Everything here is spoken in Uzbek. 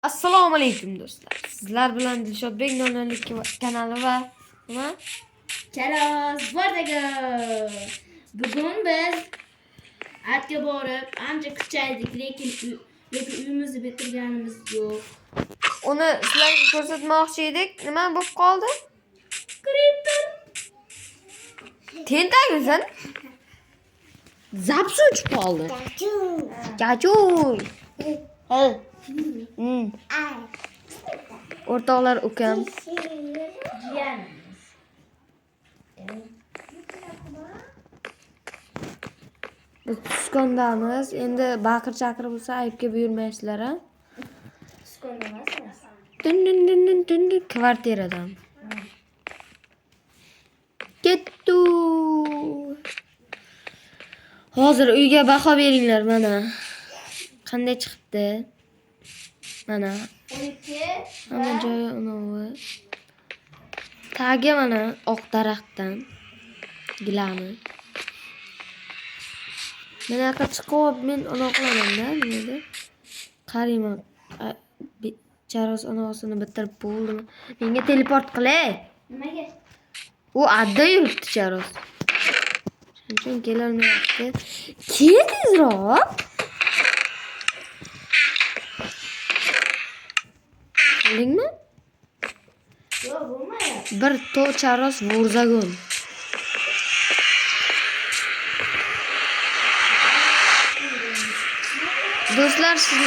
Assalomu alaykum do'stlar. Sizlar bilan Dilshodbek nonalik kanali va nima? Kalos Bordaga. Bugun biz atga borib ancha kuchaydik, lekin uyimizni bitirganimiz yo'q. Uni sizlarga ko'rsatmoqchi edik. Nima bo'lib qoldi? Creeper. Tentakmisan? Zapsi uchib qoldi. Gachuy. O'rtoqlar ukam. Jiyanimiz. Biz tushkondamiz. Endi baqir-chaqir bo'lsa aybga buyurmaysizlar, ha? Tushkonda emas. Din kvartiradan. Kettu. Hozir uyga baho beringlar mana. Qanday chiqibdi? Mana. 12 Hamma joyi unovi. Tagi mana oq daraxtdan. Gilami. Bunaqa chiqib men unoqlaman-da, nima? Qarayman. Charos onosini bitirib bo'ldimi? Menga teleport qilay. nimaga? U adda yuribdi Charos. Shuning uchun kelolmayapti. Kel tezroq. Bildingmi? Yo'q, bo'lmayapti. Bir to Charos vurzagun. Do'stlar, siz